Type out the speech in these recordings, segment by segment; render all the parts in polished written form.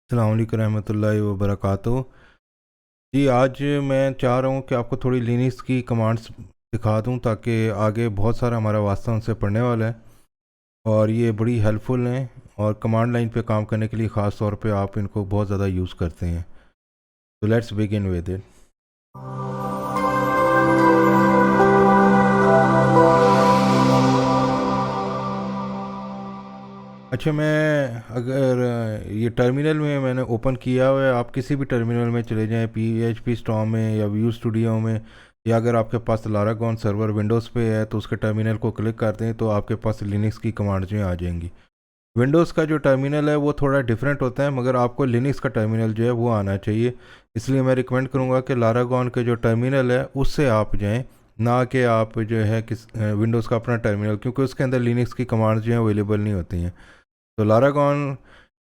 अस्सलाम वालेकुम रहमतुल्लाहि व बरकातुहू। जी, आज मैं चाह रहा हूँ कि आपको थोड़ी लिनक्स की कमांड्स सिखा दूँ ताकि आगे बहुत सारा हमारा वास्ता उनसे पढ़ने वाला है और ये बड़ी हेल्पफुल हैं और कमांड लाइन पे काम करने के लिए ख़ास तौर पे आप इनको बहुत ज़्यादा यूज़ करते हैं। तो लेट्स बिगिन विद इट। अच्छा, मैं अगर ये टर्मिनल में मैंने ओपन किया हुआ है, आप किसी भी टर्मिनल में चले जाएं, PHP स्टॉर्म में या व्यू स्टूडियो में, या अगर आपके पास लारागॉन सर्वर विंडोज़ पे है तो उसके टर्मिनल को क्लिक करते हैं तो आपके पास लिनक्स की कमांड जो है आ जाएंगी। विंडोज़ का जो टर्मिनल है वो थोड़ा डिफरेंट होता है, मगर आपको लिनक्स का टर्मिनल जो है वो आना चाहिए। इसलिए मैं रिकमेंड करूँगा कि लारागॉन के जो टर्मिनल है उससे आप जाएँ, ना कि आप जो है किस विंडोज़ का अपना टर्मिनल, क्योंकि उसके अंदर लिनक्स की कमांड्स जो हैं अवेलेबल नहीं होती हैं। तो लारागॉन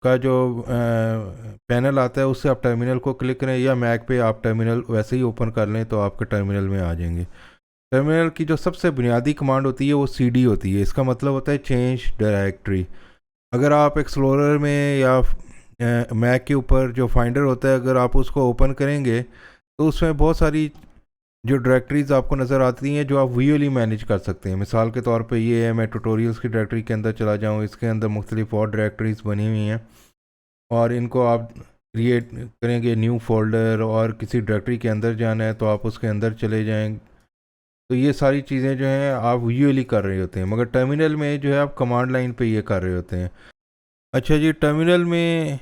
का जो पैनल आता है उससे आप टर्मिनल को क्लिक करें, या मैक पे आप टर्मिनल वैसे ही ओपन कर लें तो आपके टर्मिनल में आ जाएंगे। टर्मिनल की जो सबसे बुनियादी कमांड होती है वो CD होती है। इसका मतलब होता है चेंज डायरेक्टरी। अगर आप एक्सप्लोरर में या मैक के ऊपर जो फाइंडर होता है, अगर आप उसको ओपन करेंगे तो उसमें बहुत सारी जो डायरेक्टरीज आपको नज़र आती हैं जो आप विजुअली मैनेज कर सकते हैं। मिसाल के तौर पे ये है, मैं ट्यूटोरियल्स की डायरेक्टरी के अंदर चला जाऊँ, इसके अंदर मुख्तलिफ और डायरेक्टरीज बनी हुई हैं और इनको आप क्रिएट करेंगे न्यू फोल्डर और किसी डायरेक्टरी के अंदर जाना है तो आप उसके अंदर चले जाएँ। तो ये सारी चीज़ें जो हैं आप विजुअली कर रहे होते हैं, मगर टर्मिनल में जो है आप कमांड लाइन पे ये कर रहे होते हैं। अच्छा जी, टर्मिनल में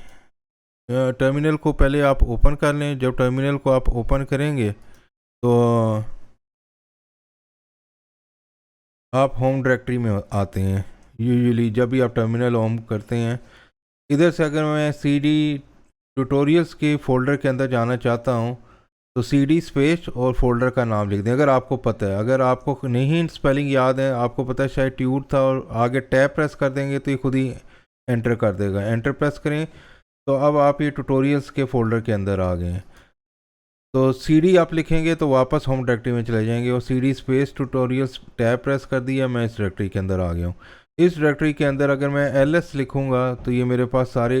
टर्मिनल को पहले आप ओपन कर लें। जब टर्मिनल को आप ओपन करेंगे तो आप होम डायरेक्टरी में आते हैं। यूजुअली जब भी आप टर्मिनल होम करते हैं, इधर से अगर मैं CD ट्यूटोरियल्स के फ़ोल्डर के अंदर जाना चाहता हूँ तो CD स्पेस और फोल्डर का नाम लिख दें अगर आपको पता है। अगर आपको नहीं स्पेलिंग याद है, आपको पता है शायद ट्यूट था, और आगे टैब प्रेस कर देंगे तो ये खुद ही एंटर कर देगा। एंटर प्रेस करें तो अब आप ये ट्यूटोरियल्स के फ़ोल्डर के अंदर आ गए हैं। तो CD आप लिखेंगे तो वापस होम डायरेक्टरी में चले जाएंगे, और CD space tutorials tab press कर दिया, मैं इस डायरेक्टरी के अंदर आ गया हूँ। इस डायरेक्टरी के अंदर अगर मैं LS लिखूँगा तो ये मेरे पास सारे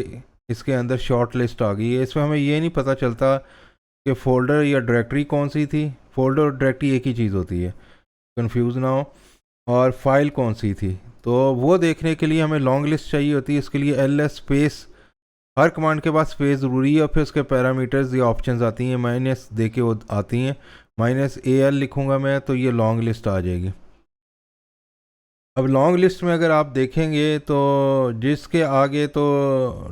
इसके अंदर शॉर्ट लिस्ट आ गई है। इसमें हमें ये नहीं पता चलता कि फ़ोल्डर या डायरेक्टरी कौन सी थी। फ़ोल्डर और डायरेक्टरी एक ही चीज़ होती है, कंफ्यूज ना हो। और फाइल कौन सी थी, तो वो देखने के लिए हमें लॉन्ग लिस्ट चाहिए होती है। इसके लिए LS स्पेस, हर कमांड के बाद स्पेस ज़रूरी है, और फिर उसके पैरामीटर्स या ऑप्शंस आती हैं, माइनस दे के वो आती हैं। -AL लिखूँगा मैं तो ये लॉन्ग लिस्ट आ जाएगी। अब लॉन्ग लिस्ट में अगर आप देखेंगे तो जिसके आगे तो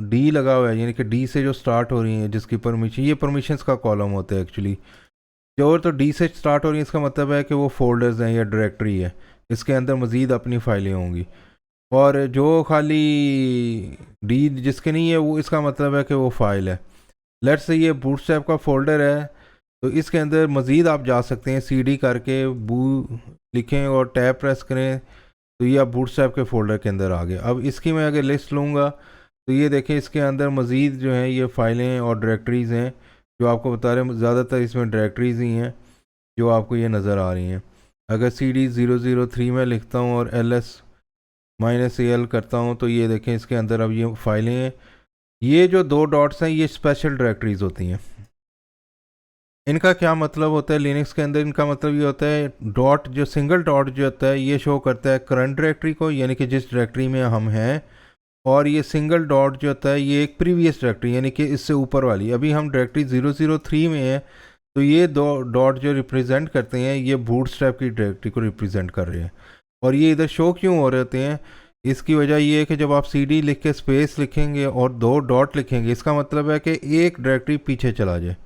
D लगा हुआ है, यानी कि D से जो स्टार्ट हो रही है जिसकी परमिशन, ये परमिशंस का कॉलम होता है एक्चुअली। जो और तो D से स्टार्ट हो रही है इसका मतलब है कि वो फोल्डर्स हैं या डायरेक्टरी है, इसके अंदर मज़ीद अपनी फाइलें होंगी। और जो खाली D जिसके नहीं है वो, इसका मतलब है कि वो फाइल है। लेट्स से ये बूटस्ट्रैप का फोल्डर है, तो इसके अंदर मज़ीद आप जा सकते हैं, CD करके बू लिखें और टैब प्रेस करें तो ये आप बूटस्ट्रैप के फ़ोल्डर के अंदर आ गए। अब इसकी मैं अगर लिस्ट लूँगा तो ये देखें, इसके अंदर मज़ीद जो हैं ये फ़ाइलें और डायरेक्टरीज़ हैं जो आपको बता रहे हैं। ज़्यादातर इसमें डायरेक्टरीज़ ही हैं जो आपको ये नज़र आ रही हैं। अगर CD 003 में लिखता हूँ और LS -AL करता हूँ तो ये देखें, इसके अंदर अब ये फ़ाइलें हैं। ये जो दो डॉट्स हैं ये स्पेशल डायरेक्टरीज़ होती हैं। इनका क्या मतलब होता है लिनक्स के अंदर? इनका मतलब ये होता है, डॉट जो सिंगल डॉट जो होता है ये शो करता है करंट डायरेक्टरी को, यानी कि जिस डायरेक्टरी में हम हैं, और ये सिंगल डॉट जो होता है ये एक प्रीवियस डायरेक्टरी, यानी कि इससे ऊपर वाली। अभी हम डायरेक्टरी 003 में है, तो ये दो डॉट जो रिप्रेजेंट करते हैं ये बूटस्ट्रैप की डायरेक्टरी को रिप्रेजेंट कर रहे हैं। और ये इधर शो क्यों हो रहे होते हैं? इसकी वजह ये है कि जब आप CD लिख के स्पेस लिखेंगे और दो डॉट लिखेंगे, इसका मतलब है कि एक डायरेक्टरी पीछे चला जाए।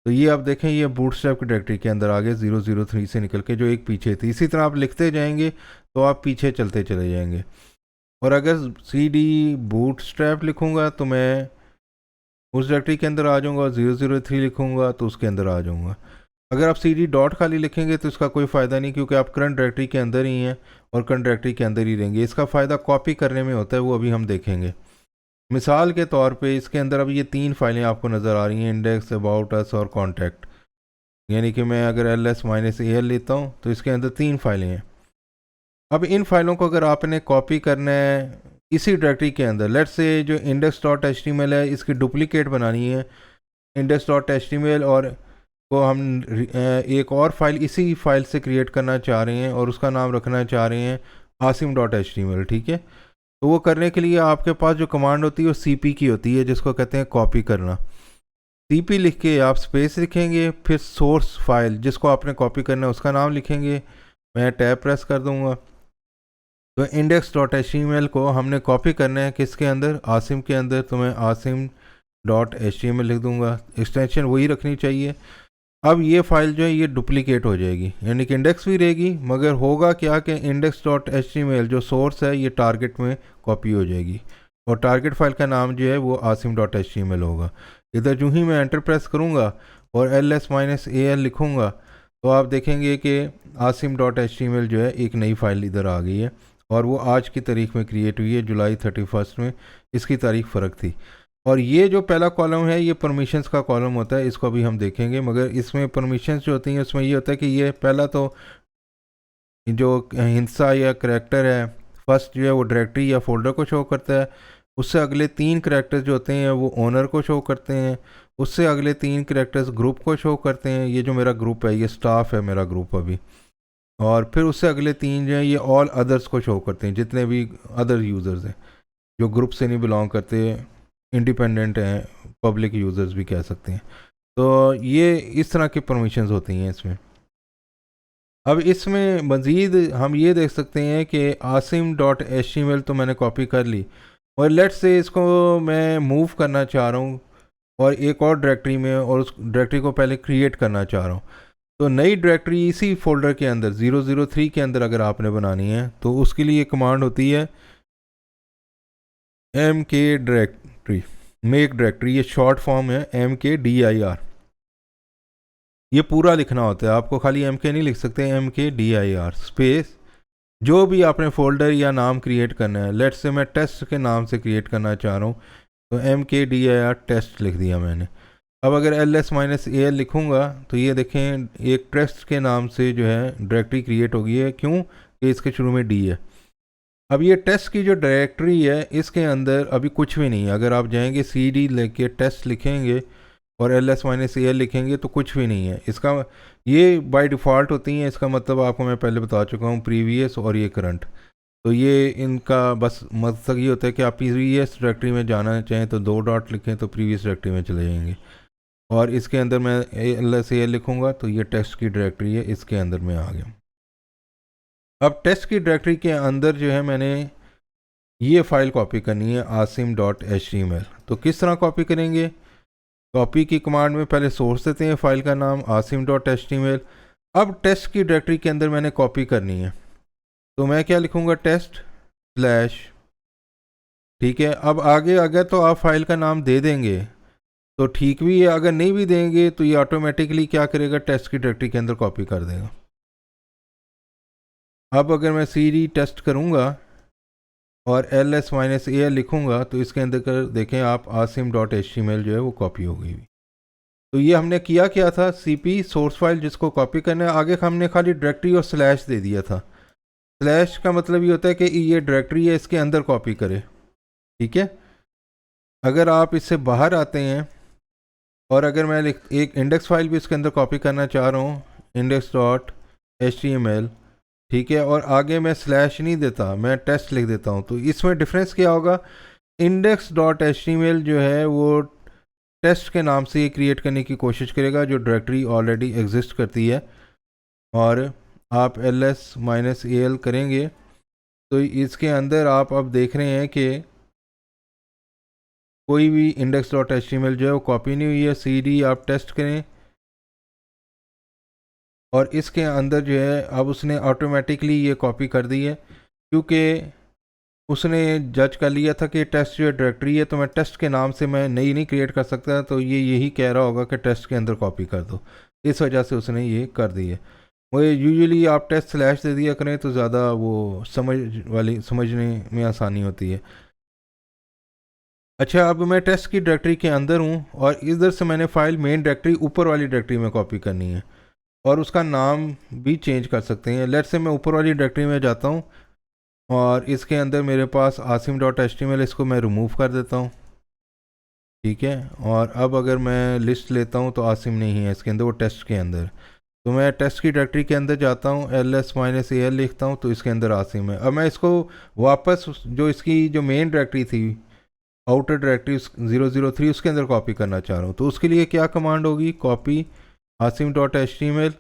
तो ये आप देखें, ये बूटस्ट्रैप की डायरेक्टरी के अंदर आ गए 003 से निकल के, जो एक पीछे थी। इसी तरह आप लिखते जाएंगे तो आप पीछे चलते चले जाएंगे। और अगर CD बूटस्ट्रैप लिखूंगा तो मैं उस डायरेक्टरी के अंदर आ जाऊंगा, और 003 लिखूंगा तो उसके अंदर आ जाऊंगा। अगर आप CD डॉट खाली लिखेंगे तो इसका कोई फ़ायदा नहीं, क्योंकि आप करंट डायरेक्टरी के अंदर ही हैं और करंट डायरेक्टरी के अंदर ही रहेंगे। इसका फ़ायदा कॉपी करने में होता है, वो अभी हम देखेंगे। मिसाल के तौर पे इसके अंदर अब ये 3 फाइलें आपको नज़र आ रही हैं, इंडेक्स, अबाउट अस और कॉन्टैक्ट। यानी कि मैं अगर LS-AL लेता हूँ तो इसके अंदर 3 फाइलें हैं। अब इन फाइलों को अगर आपने कॉपी करना है इसी डायरेक्टरी के अंदर लेट्स से जो index.html है इसकी डुप्लीकेट बनानी है index.html और को हम एक और फाइल इसी फाइल से क्रिएट करना चाह रहे हैं और उसका नाम रखना चाह रहे हैं asim.html, ठीक है। तो वो करने के लिए आपके पास जो कमांड होती है वो cp की होती है, जिसको कहते हैं कॉपी करना। cp लिख के आप स्पेस लिखेंगे, फिर सोर्स फाइल जिसको आपने कॉपी करना है उसका नाम लिखेंगे। मैं टैब प्रेस कर दूंगा तो index.html को हमने कॉपी करना है किसके अंदर, आसिम के अंदर। तो मैं asim.html लिख दूंगा, एक्सटेंशन वही रखनी चाहिए। अब ये फाइल जो है ये डुप्लीकेट हो जाएगी, यानी कि इंडेक्स भी रहेगी मगर होगा क्या कि index.html जो सोर्स है ये टारगेट में कॉपी हो जाएगी और टारगेट फाइल का नाम जो है वो asim.html होगा। इधर जो ही मैं एंटर प्रेस करूँगा और ls-al लिखूँगा तो आप देखेंगे कि asim.html जो है एक नई फाइल इधर आ गई है और वो आज की तारीख में क्रिएट हुई है, जुलाई 31 में इसकी तारीख फ़र्क थी। और ये जो पहला कॉलम है ये परमिशंस का कॉलम होता है, इसको अभी हम देखेंगे। मगर इसमें परमिशंस जो होती हैं उसमें ये होता है कि ये पहला तो जो हिंसा या करैक्टर है फर्स्ट जो है वो डायरेक्टरी या फोल्डर को शो करता है, उससे अगले 3 करैक्टर्स जो होते हैं वो ओनर को शो करते हैं, उससे अगले 3 करैक्टर्स ग्रुप को शो करते हैं। ये जो मेरा ग्रुप है ये स्टाफ है मेरा ग्रुप अभी, और फिर उससे अगले 3 जो है ये ऑल अदर्स को शो करते हैं, जितने भी अदर यूज़र्स हैं जो ग्रुप से नहीं बिलोंग करते, इंडिपेंडेंट हैं, पब्लिक यूज़र्स भी कह सकते हैं। तो ये इस तरह की परमिशंस होती हैं इसमें। अब इसमें मज़ीद हम ये देख सकते हैं कि asim.html तो मैंने कॉपी कर ली और लेट्स से इसको मैं मूव करना चाह रहा हूँ और एक और डायरेक्टरी में, और उस डायरेक्टरी को पहले क्रिएट करना चाह रहा हूँ। तो नई डायरेक्टरी इसी फोल्डर के अंदर 003 के अंदर अगर आपने बनानी है तो उसके लिए कमांड होती है mk डायरेक्टरी, मेक डायरेक्टरी, ये शॉर्ट फॉर्म है mkdir। ये पूरा लिखना होता है आपको, खाली mk नहीं लिख सकते, mkdir स्पेस जो भी आपने फोल्डर या नाम क्रिएट करना है। लेट्स से मैं टेस्ट के नाम से क्रिएट करना चाह रहा हूँ तो mkdir टेस्ट लिख दिया मैंने। अब अगर ls-al लिखूँगा तो ये देखें एक टेस्ट के नाम से जो है डायरेक्टरी क्रिएट हो गई है, क्यों कि इसके शुरू में डी है। अब ये टेस्ट की जो डायरेक्टरी है इसके अंदर अभी कुछ भी नहीं है। अगर आप जाएंगे cd लेके टेस्ट लिखेंगे और ls-al लिखेंगे तो कुछ भी नहीं है इसका। ये बाय डिफ़ॉल्ट होती हैं, इसका मतलब आपको मैं पहले बता चुका हूँ, प्रीवियस और ये करंट। तो ये इनका बस मकसद ये होता है कि आप प्रीवियस डायरेक्टरी में जाना चाहें तो 2 डॉट लिखें तो प्रीवियस डायरेक्टरी में चले जाएंगे। और इसके अंदर मैं ls-al लिखूँगा तो ये टेस्ट की डायरेक्टरी है, इसके अंदर मैं आ गया। अब टेस्ट की डायरेक्टरी के अंदर जो है मैंने ये फ़ाइल कॉपी करनी है asim.html। तो किस तरह कॉपी करेंगे, कॉपी की कमांड में पहले सोर्स देते हैं फाइल का नाम asim.html। अब टेस्ट की डायरेक्टरी के अंदर मैंने कॉपी करनी है तो मैं क्या लिखूँगा, टेस्ट स्लैश, ठीक है। अब आगे अगर तो आप फाइल का नाम दे देंगे तो ठीक भी है, अगर नहीं भी देंगे तो ये ऑटोमेटिकली क्या करेगा, टेस्ट की डायरेक्टरी के अंदर कॉपी कर देगा। अब अगर मैं cd टेस्ट करूँगा और ls-al लिखूँगा तो इसके अंदर कर देखें आप asim.html जो है वो कॉपी हो गई। तो ये हमने किया क्या था, cp सोर्स फाइल जिसको कॉपी करना है, आगे हमने खाली डायरेक्टरी और स्लैश दे दिया था। स्लैश का मतलब ये होता है कि ये डायरेक्टरी है इसके अंदर कॉपी करे, ठीक है। अगर आप इससे बाहर आते हैं और अगर मैं एक इंडेक्स फाइल भी इसके अंदर कॉपी करना चाह रहा हूँ index.html, ठीक है, और आगे मैं स्लैश नहीं देता, मैं टेस्ट लिख देता हूँ, तो इसमें डिफरेंस क्या होगा, index.html जो है वो टेस्ट के नाम से ये क्रिएट करने की कोशिश करेगा जो डायरेक्टरी ऑलरेडी एग्जिस्ट करती है। और आप ls-al करेंगे तो इसके अंदर आप अब देख रहे हैं कि कोई भी index.html जो है वो कॉपी नहीं हुई है। cd आप टेस्ट करें और इसके अंदर जो है अब उसने ऑटोमेटिकली ये कॉपी कर दी है, क्योंकि उसने जज कर लिया था कि टेस्ट जो डायरेक्टरी है तो मैं टेस्ट के नाम से मैं नई नहीं क्रिएट कर सकता, तो ये यही कह रहा होगा कि टेस्ट के अंदर कॉपी कर दो, इस वजह से उसने ये कर दी है। वो यूजुअली आप टेस्ट स्लैश दे दिया करें तो ज़्यादा वो समझने में आसानी होती है। अच्छा, अब मैं टेस्ट की डायरेक्टरी के अंदर हूँ और इधर से मैंने फ़ाइल मेन डायरेक्टरी ऊपर वाली डायरेक्टरी में कॉपी करनी है और उसका नाम भी चेंज कर सकते हैं। लेट्स से मैं ऊपर वाली डायरेक्टरी में जाता हूँ और इसके अंदर मेरे पास asim.html, इसको मैं रिमूव कर देता हूँ। ठीक है, और अब अगर मैं लिस्ट लेता हूँ तो आसिम नहीं है इसके अंदर, वो टेस्ट के अंदर। तो मैं टेस्ट की डायरेक्टरी के अंदर जाता हूँ, ls-al लिखता हूँ, तो इसके अंदर आसिम है। अब मैं इसको वापस जो इसकी जो मेन डायरेक्टरी थी, आउटर डायरेक्टरी 003, उसके अंदर कॉपी करना चाह रहा हूँ। तो उसके लिए क्या कमांड होगी, कॉपी asim.html।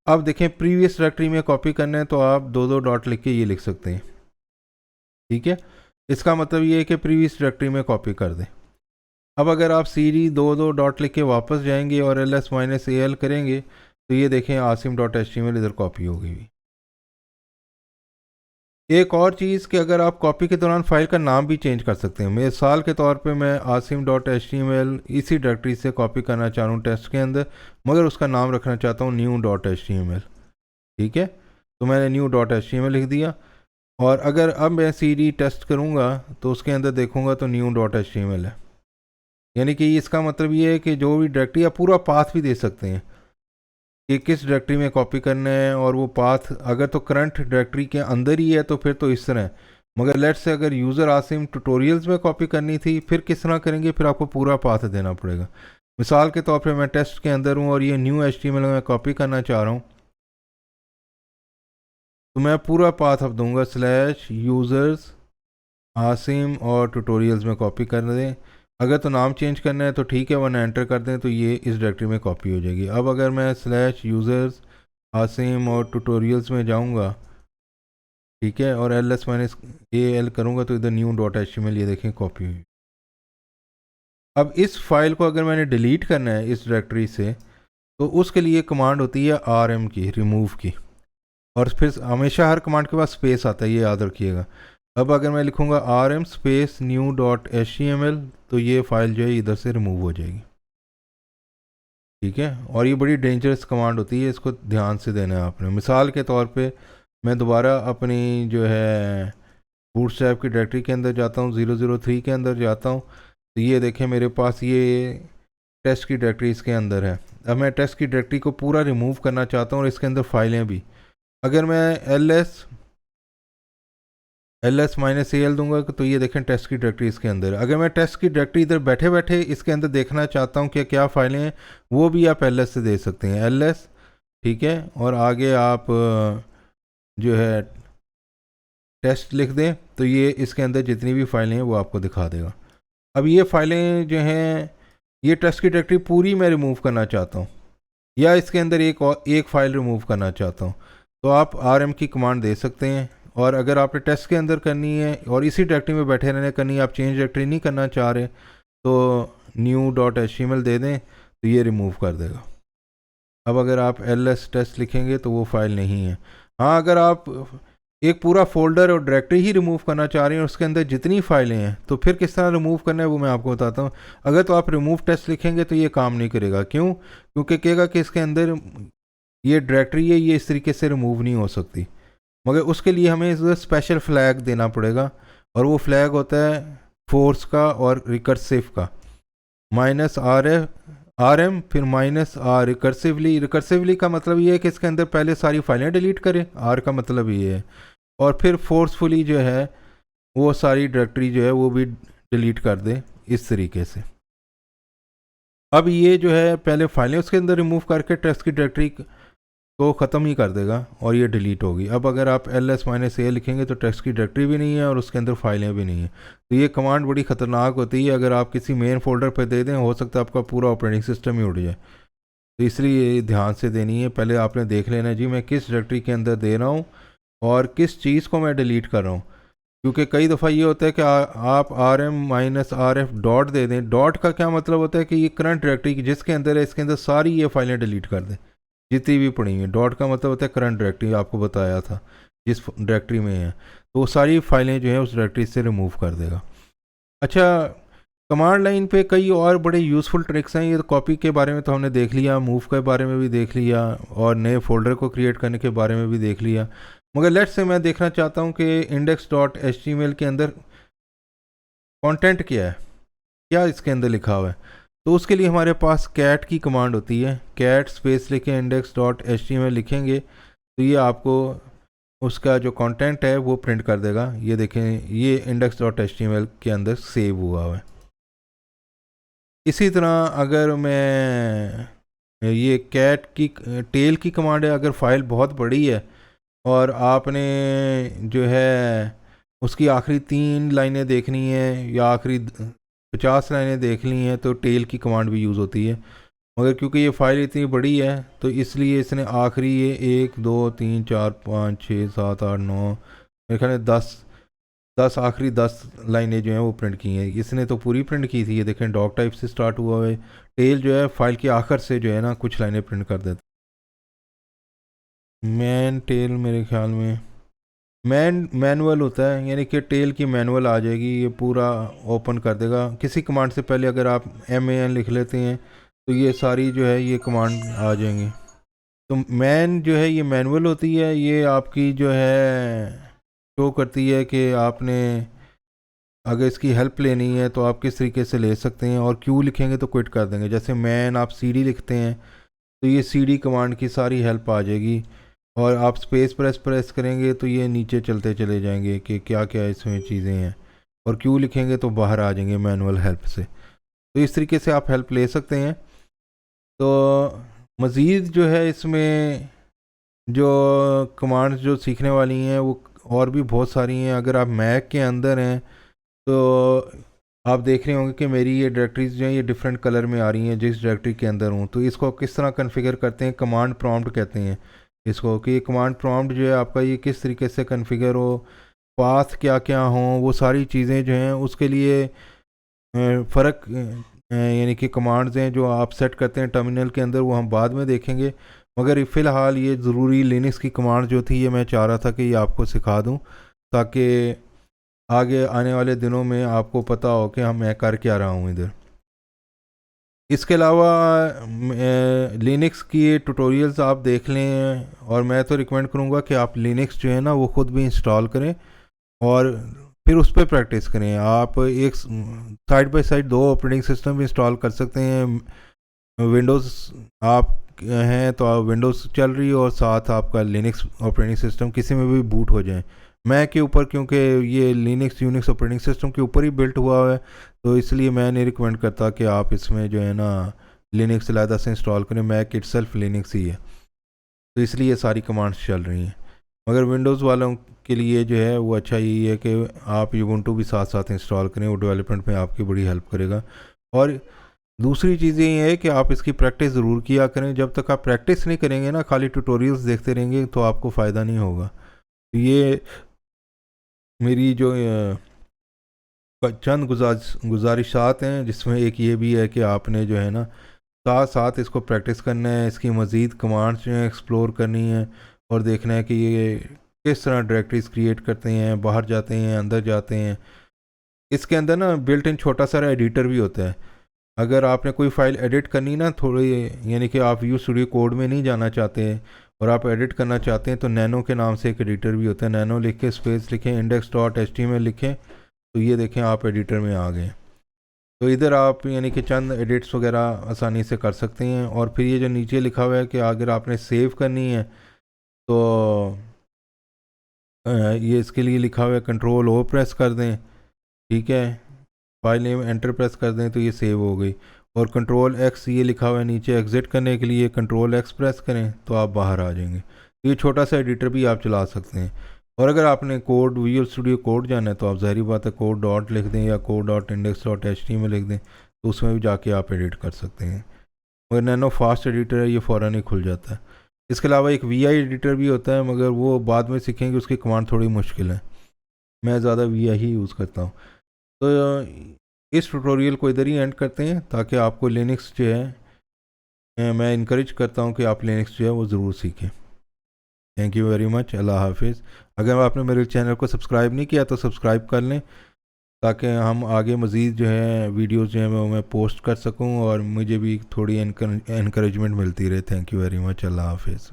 अब देखें प्रीवियस डायरेक्टरी में कॉपी करना है तो आप दो दो डॉट लिख के ये लिख सकते हैं। ठीक है, इसका मतलब ये है कि प्रीवियस डायरेक्टरी में कॉपी कर दें। अब अगर आप cd दो दो डॉट लिख के वापस जाएंगे और ls-al करेंगे तो ये देखें asim.html इधर कॉपी हो गई। एक और चीज़ कि अगर आप कॉपी के दौरान फाइल का नाम भी चेंज कर सकते हैं। मिसाल के तौर पे मैं asim.html इसी डायरेक्टरी से कॉपी करना चाह रहा हूँ टेस्ट के अंदर, मगर उसका नाम रखना चाहता हूँ new.html। ठीक है, तो मैंने new.html लिख दिया, और अगर अब मैं cd टेस्ट करूँगा तो उसके अंदर देखूँगा तो new.html है। यानी कि इसका मतलब ये है कि जो भी डायरेक्टरी, आप पूरा पाथ भी दे सकते हैं कि किस डायरेक्टरी में कॉपी करना है, और वो पाथ अगर तो करंट डायरेक्टरी के अंदर ही है तो फिर तो इस तरह है। मगर लेट्स से अगर यूज़र आसिम ट्यूटोरियल्स में कॉपी करनी थी, फिर किस तरह करेंगे, फिर आपको पूरा पाथ देना पड़ेगा। मिसाल के तौर पे मैं टेस्ट के अंदर हूँ और ये न्यू HTML में कॉपी करना चाह रहा हूँ, तो मैं पूरा पाथ अब दूंगा /users आसिम और ट्यूटोरियल्स में कॉपी कर दें। अगर तो नाम चेंज करना है तो ठीक है, वरना एंटर कर दें तो ये इस डायरेक्टरी में कॉपी हो जाएगी। अब अगर मैं /users आसिम और ट्यूटोरियल्स में जाऊंगा, ठीक है, और ls-al करूंगा तो इधर new.html ये देखें कॉपी हुई। अब इस फाइल को अगर मैंने डिलीट करना है इस डायरेक्टरी से, तो उसके लिए कमांड होती है rm की, रिमूव की, और फिर हमेशा हर कमांड के पास स्पेस आता है, ये याद रखिएगा। अब अगर मैं लिखूंगा rm स्पेस new.html तो ये फाइल जो है इधर से रिमूव हो जाएगी। ठीक है, और ये बड़ी डेंजरस कमांड होती है, इसको ध्यान से देना है आपने। मिसाल के तौर पे मैं दोबारा अपनी जो है बूटस्ट्रैप की डायरेक्टरी के अंदर जाता हूँ, 003 के अंदर जाता हूँ, तो ये देखें मेरे पास ये टेस्ट की डायरेक्टरी इसके अंदर है। अब मैं टेस्ट की डायरेक्टरी को पूरा रिमूव करना चाहता हूँ और इसके अंदर फाइलें भी। अगर मैं ls-al दूंगा तो ये देखें टेस्ट की डायरेक्टरी इसके अंदर। अगर मैं टेस्ट की डायरेक्टरी इधर बैठे बैठे इसके अंदर देखना चाहता हूँ कि क्या फाइलें हैं, वो भी आप ls से दे सकते हैं, ls। ठीक है, और आगे आप जो है टेस्ट लिख दें तो ये इसके अंदर जितनी भी फाइलें हैं वो आपको दिखा देगा। अब ये फाइलें जो हैं, ये टेस्ट की डायरेक्टरी पूरी मैं रिमूव करना चाहता हूँ, या इसके अंदर एक फ़ाइल रिमूव करना चाहता हूँ, तो आप rm की कमांड दे सकते हैं। और अगर आपने टेस्ट के अंदर करनी है और इसी डायरेक्टरी में बैठे रहने करनी है, आप चेंज डायरेक्टरी नहीं करना चाह रहे, तो new.html दे दें तो ये रिमूव कर देगा। अब अगर आप ls टेस्ट लिखेंगे तो वो फाइल नहीं है। हाँ, अगर आप एक पूरा फोल्डर और डायरेक्टरी ही रिमूव करना चाह रहे हैं और उसके अंदर जितनी फाइलें हैं, तो फिर किस तरह रिमूव करना है वो मैं आपको बताता हूँ। अगर तो आप रिमूव टेस्ट लिखेंगे तो ये काम नहीं करेगा। क्यों? क्योंकि कहेगा कि इसके अंदर ये डायरेक्टरी है, ये इस तरीके से रिमूव नहीं हो सकती। मगर उसके लिए हमें इस स्पेशल फ्लैग देना पड़ेगा, और वो फ्लैग होता है फोर्स का और रिकर्सिव का, -rm फिर -r रिकर्सिवली का मतलब ये है कि इसके अंदर पहले सारी फाइलें डिलीट करें, r का मतलब ये है, और फिर फोर्सफुली जो है वो सारी डायरेक्टरी जो है वो भी डिलीट कर दे इस तरीके से। अब ये जो है पहले फाइलें उसके अंदर रिमूव करके टेस्ट की डायरेक्टरी को ख़त्म ही कर देगा और ये डिलीट होगी। अब अगर आप ls-a लिखेंगे तो टेक्स्ट की डायरेक्टरी भी नहीं है और उसके अंदर फाइलें भी नहीं है। तो ये कमांड बड़ी ख़तरनाक होती है, अगर आप किसी मेन फोल्डर पर दे दें हो सकता है आपका पूरा ऑपरेटिंग सिस्टम ही उड़ जाए। तो इसलिए ये ध्यान से देनी है, पहले आपने देख लेना जी मैं किस डायरेक्टरी के अंदर दे रहा हूँ और किस चीज़ को मैं डिलीट कर रहा हूँ। क्योंकि कई दफ़ा ये होता है कि आप rm-rf डॉट दे दें। डॉट का क्या मतलब होता है कि ये करंट डायरेक्टरी की जिसके अंदर है इसके अंदर सारी ये फाइलें डिलीट कर दें जितनी भी पड़ी हुई। डॉट का मतलब होता है करंट डायरेक्टरी, आपको बताया था जिस डायरेक्टरी में है, तो वो सारी फाइलें जो है उस डायरेक्टरी से रिमूव कर देगा। अच्छा, कमांड लाइन पे कई और बड़े यूज़फुल ट्रिक्स हैं। ये तो कॉपी के बारे में तो हमने देख लिया, मूव के बारे में भी देख लिया, और नए फोल्डर को क्रिएट करने के बारे में भी देख लिया। मगर लेट्स से मैं देखना चाहता हूँ कि index.html के अंदर कंटेंट क्या है, क्या इसके अंदर लिखा हुआ है। तो उसके लिए हमारे पास कैट की कमांड होती है, कैट स्पेस लिखें index.html लिखेंगे तो ये आपको उसका जो कंटेंट है वो प्रिंट कर देगा। ये देखें, ये index.html के अंदर सेव हुआ है। इसी तरह अगर मैं ये कैट की टेल की कमांड है, अगर फाइल बहुत बड़ी है और आपने जो है उसकी आखिरी 3 लाइनें देखनी है या आखिरी 50 लाइनें देखनी है तो टेल की कमांड भी यूज़ होती है। मगर क्योंकि ये फाइल इतनी बड़ी है तो इसलिए इसने आखिरी ये 1 2 3 4 5 6 7 8 9 मेरे ख्याल में 10 आखिरी 10 लाइनें जो हैं वो प्रिंट की हैं। इसने तो पूरी प्रिंट की थी। ये देखें, डॉक टाइप से स्टार्ट हुआ है। टेल जो है फाइल के आखिर से जो है ना कुछ लाइनें प्रिंट कर देता। मैन टेल मेरे ख्याल में मैनुअल होता है, यानी कि टेल की मैनुअल आ जाएगी, ये पूरा ओपन कर देगा। किसी कमांड से पहले अगर आप MAN लिख लेते हैं तो ये सारी जो है ये कमांड आ जाएंगी। तो मैन जो है ये मैनुअल होती है, ये आपकी जो है शो करती है कि आपने अगर इसकी हेल्प लेनी है तो आप किस तरीके से ले सकते हैं। और क्यू लिखेंगे तो क्विट कर देंगे। जैसे मैन आप CD लिखते हैं तो ये CD कमांड की सारी हेल्प आ जाएगी। और आप स्पेस प्रेस करेंगे तो ये नीचे चलते चले जाएंगे कि क्या क्या इसमें चीज़ें हैं। और क्यू लिखेंगे तो बाहर आ जाएंगे मैनुअल हेल्प से। तो इस तरीके से आप हेल्प ले सकते हैं। तो मज़ीद जो है इसमें जो कमांड्स जो सीखने वाली हैं वो और भी बहुत सारी हैं। अगर आप मैक के अंदर हैं तो आप देख रहे होंगे कि मेरी ये डायरेक्टरीज जो हैं ये डिफरेंट कलर में आ रही हैं जिस डायरेक्टरी के अंदर हूँ। तो इसको किस तरह कन्फिगर करते हैं, कमांड प्रॉम्प्ट कहते हैं इसको, कि ये कमांड प्रॉम्प्ट जो है आपका ये किस तरीके से कन्फिगर हो, पाथ क्या क्या हो, वो सारी चीज़ें जो हैं उसके लिए फ़र्क यानी कि कमांड्स हैं जो आप सेट करते हैं टर्मिनल के अंदर, वो हम बाद में देखेंगे। मगर फ़िलहाल ये ज़रूरी लिनक्स की कमांड जो थी ये मैं चाह रहा था कि ये आपको सिखा दूं ताकि आगे आने वाले दिनों में आपको पता हो कि मैं कर क्या रहा हूँ इधर। इसके अलावा लिनक्स की ट्यूटोरियल्स आप देख लें और मैं तो रिकमेंड करूँगा कि आप लिनक्स जो है ना वो ख़ुद भी इंस्टॉल करें और फिर उस पर प्रैक्टिस करें। आप एक side by side 2 operating system भी इंस्टॉल कर सकते हैं। विंडोज़ आप हैं तो आप विंडोज़ चल रही हो और साथ आपका लिनक्स ऑपरेटिंग सिस्टम किसी में भी बूट हो जाए। मैक के ऊपर क्योंकि ये लिनक्स यूनिक्स ऑपरेटिंग सिस्टम के ऊपर ही बिल्ट हुआ है तो इसलिए मैं नहीं रिकमेंड करता कि आप इसमें जो है ना लिनक्स अलहदा से इंस्टॉल करें। मैक इटसेल्फ लिनक्स ही है तो इसलिए सारी कमांड्स चल रही हैं। मगर विंडोज़ वालों के लिए जो है वो अच्छा यही है कि आप यूबुंटू भी साथ साथ इंस्टॉल करें, वो डेवलपमेंट में आपकी बड़ी हेल्प करेगा। और दूसरी चीज़ ये है कि आप इसकी प्रैक्टिस ज़रूर किया करें। जब तक आप प्रैक्टिस नहीं करेंगे ना, खाली ट्यूटोरियल्स देखते रहेंगे तो आपको फ़ायदा नहीं होगा। तो ये मेरी जो चंद गुजारिशात हैं जिसमें एक ये भी है कि आपने जो है ना साथ साथ इसको प्रैक्टिस करना है, इसकी मज़ीद कमांड्स जो हैं एक्सप्लोर करनी है और देखना है कि ये किस तरह डायरेक्टरीज क्रिएट करते हैं, बाहर जाते हैं, अंदर जाते हैं। इसके अंदर ना बिल्ट इन छोटा सा एडिटर भी होता है। अगर आपने कोई फ़ाइल एडिट करनी ना थोड़ी, यानी कि आप व्यू स्टूडियो कोड में नहीं जाना चाहते और आप एडिट करना चाहते हैं तो नैनो के नाम से एक एडिटर भी होता है। नैनो लिख के स्पेस लिखें, index.html लिखें तो ये देखें आप एडिटर में आ गए। तो इधर आप यानी कि चंद एडिट्स वगैरह आसानी से कर सकते हैं। और फिर ये जो नीचे लिखा हुआ है कि अगर आपने सेव करनी है तो ये इसके लिए लिखा हुआ है कंट्रोल O प्रेस कर दें, ठीक है, फाइल नेम एंटर प्रेस कर दें तो ये सेव हो गई। और कंट्रोल X ये लिखा हुआ है नीचे एग्ज़िट करने के लिए, कंट्रोल X प्रेस करें तो आप बाहर आ जाएंगे। तो ये छोटा सा एडिटर भी आप चला सकते हैं। और अगर आपने कोड विजुअल स्टूडियो कोड जाना है तो आप ज़ाहिर बात है कोड डॉट लिख दें या कोड डॉट index.html लिख दें तो उसमें भी जाके आप एडिट कर सकते हैं। मगर नैनो फास्ट एडिटर है, ये फ़ौरन ही खुल जाता है। इसके अलावा एक VI एडिटर भी होता है मगर वो बाद में सीखेंगे, उसकी कमांड थोड़ी मुश्किल है। मैं ज़्यादा VI ही यूज़ करता हूँ। तो इस ट्यूटोरियल को इधर ही एंड करते हैं ताकि आपको लिनक्स जो है मैं इनक्रेज करता हूँ कि आप लिनक्स जो है वो ज़रूर सीखें। Thank you very much. अल्लाह हाफिज़। अगर आपने मेरे चैनल को सब्सक्राइब नहीं किया तो सब्सक्राइब कर लें ताकि हम आगे मज़ीद जो है वीडियोस जो है मैं पोस्ट कर सकूं और मुझे भी थोड़ी इनक्रेजमेंट मिलती रहे। Thank you very much. अल्लाह हाफिज़।